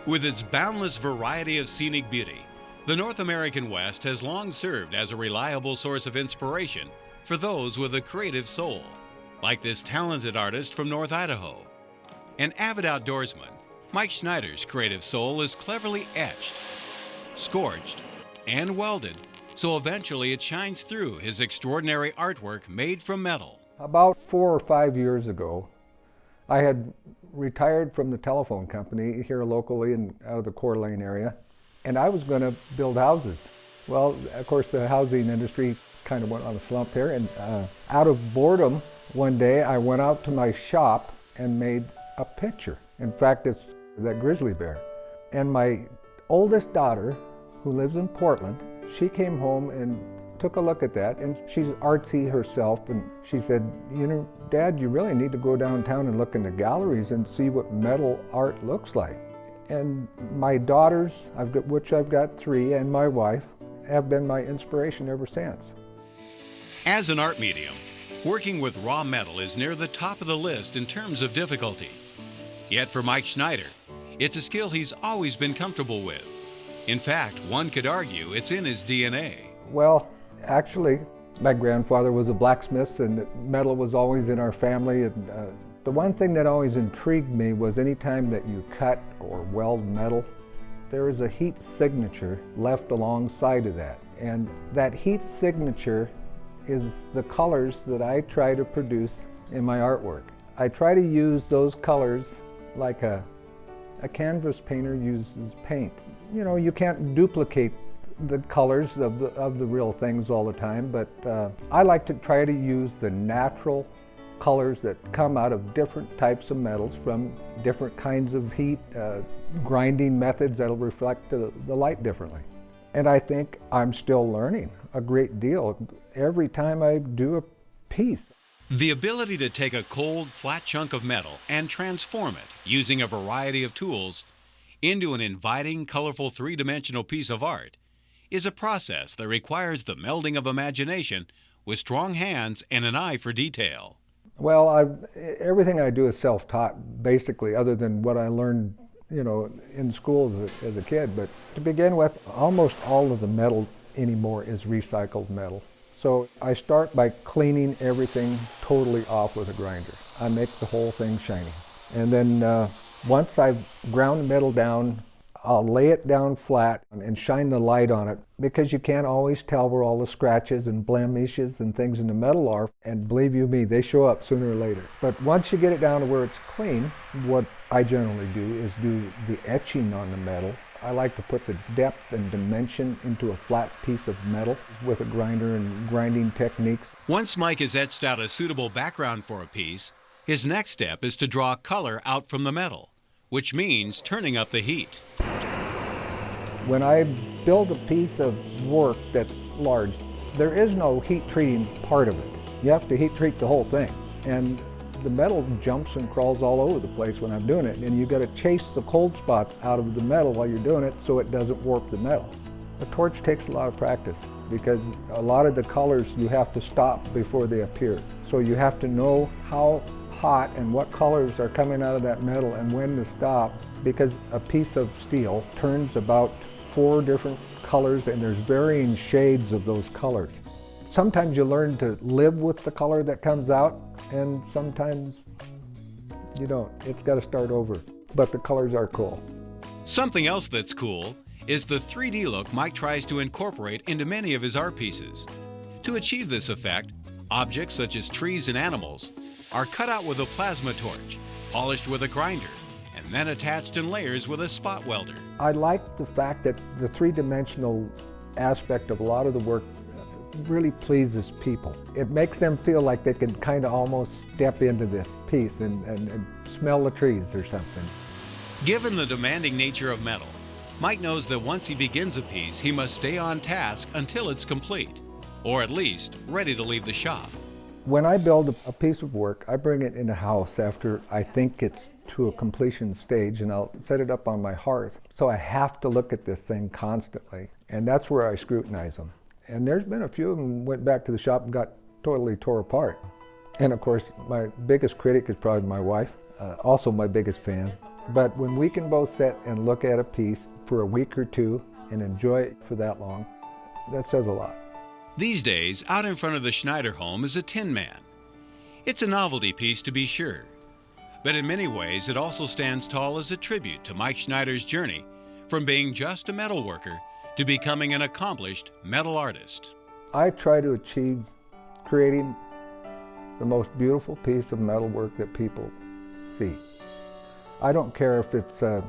With its boundless variety of scenic beauty, the North American West has long served as a reliable source of inspiration for those with a creative soul, like this talented artist from North Idaho. An avid outdoorsman, Mike Schneider's creative soul is cleverly etched, scorched, and welded, so eventually it shines through his extraordinary artwork made from metal. About 4 or 5 years ago, I had retired from the telephone company here locally and out of the Coeur area, and I was going to build houses. Well, of course, the housing industry kind of went on a slump here, and out of boredom, one day I went out to my shop and made a picture. In fact, it's that grizzly bear. And my oldest daughter, who lives in Portland, she came home and took a look at that, and she's artsy herself, and she said, you know, Dad, you really need to go downtown and look in the galleries and see what metal art looks like. And my daughters, which I've got 3, and my wife, have been my inspiration ever since. As an art medium, working with raw metal is near the top of the list in terms of difficulty. Yet for Mike Schneider, it's a skill he's always been comfortable with. In fact, one could argue it's in his DNA. Well, actually, my grandfather was a blacksmith, and metal was always in our family. And the one thing that always intrigued me was any time that you cut or weld metal, there is a heat signature left alongside of that. And that heat signature is the colors that I try to produce in my artwork. I try to use those colors like a canvas painter uses paint. You know, you can't duplicate the colors of the real things all the time, but I like to try to use the natural colors that come out of different types of metals from different kinds of heat, grinding methods that'll reflect the light differently. And I think I'm still learning a great deal every time I do a piece. The ability to take a cold, flat chunk of metal and transform it using a variety of tools into an inviting, colorful, three-dimensional piece of art is a process that requires the melding of imagination with strong hands and an eye for detail. Well, everything I do is self-taught, basically, other than what I learned, you know, in school as a kid. But to begin with, almost all of the metal anymore is recycled metal. So I start by cleaning everything totally off with a grinder. I make the whole thing shiny. And then once I've ground the metal down, I'll lay it down flat and shine the light on it, because you can't always tell where all the scratches and blemishes and things in the metal are. And believe you me, they show up sooner or later. But once you get it down to where it's clean, what I generally do is do the etching on the metal. I like to put the depth and dimension into a flat piece of metal with a grinder and grinding techniques. Once Mike has etched out a suitable background for a piece, his next step is to draw color out from the metal, which means turning up the heat. When I build a piece of work that's large, there is no heat treating part of it. You have to heat treat the whole thing. And the metal jumps and crawls all over the place when I'm doing it, and you got to chase the cold spots out of the metal while you're doing it so it doesn't warp the metal. The torch takes a lot of practice, because a lot of the colors you have to stop before they appear. So you have to know how hot and what colors are coming out of that metal and when to stop, because a piece of steel turns about 4 different colors, and there's varying shades of those colors. Sometimes you learn to live with the color that comes out, and sometimes you don't. It's got to start over. But the colors are cool. Something else that's cool is the 3D look Mike tries to incorporate into many of his art pieces. To achieve this effect, objects such as trees and animals are cut out with a plasma torch, polished with a grinder, and then attached in layers with a spot welder. I like the fact that the three-dimensional aspect of a lot of the work really pleases people. It makes them feel like they can kind of almost step into this piece and smell the trees or something. Given the demanding nature of metal, Mike knows that once he begins a piece, he must stay on task until it's complete, or at least ready to leave the shop. When I build a piece of work, I bring it in the house after I think it's to a completion stage, and I'll set it up on my hearth. So I have to look at this thing constantly, and that's where I scrutinize them. And there's been a few of them went back to the shop and got totally tore apart. And of course, my biggest critic is probably my wife, also my biggest fan. But when we can both sit and look at a piece for a week or two and enjoy it for that long, that says a lot. These days, out in front of the Snyder home is a Tin Man. It's a novelty piece to be sure, but in many ways it also stands tall as a tribute to Mike Schneider's journey from being just a metal worker to becoming an accomplished metal artist. I try to achieve creating the most beautiful piece of metalwork that people see. I don't care if it's an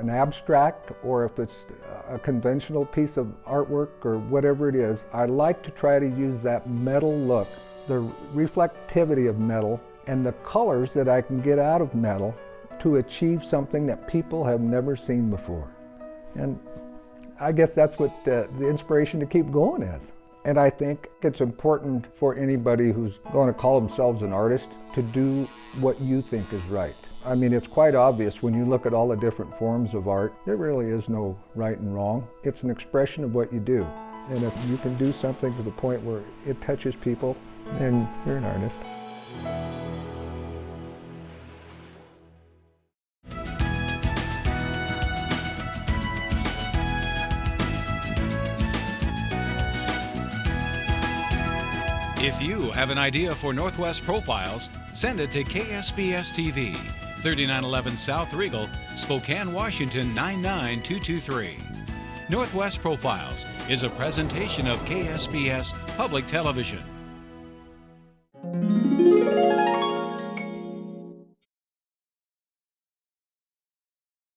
abstract or if it's a conventional piece of artwork or whatever it is. I like to try to use that metal look, the reflectivity of metal, and the colors that I can get out of metal to achieve something that people have never seen before. And I guess that's what the inspiration to keep going is. And I think it's important for anybody who's going to call themselves an artist to do what you think is right. I mean, it's quite obvious when you look at all the different forms of art, there really is no right and wrong. It's an expression of what you do. And if you can do something to the point where it touches people, then you're an artist. If you have an idea for Northwest Profiles, send it to KSPS TV, 3911 South Regal, Spokane, Washington 99223. Northwest Profiles is a presentation of KSPS Public Television.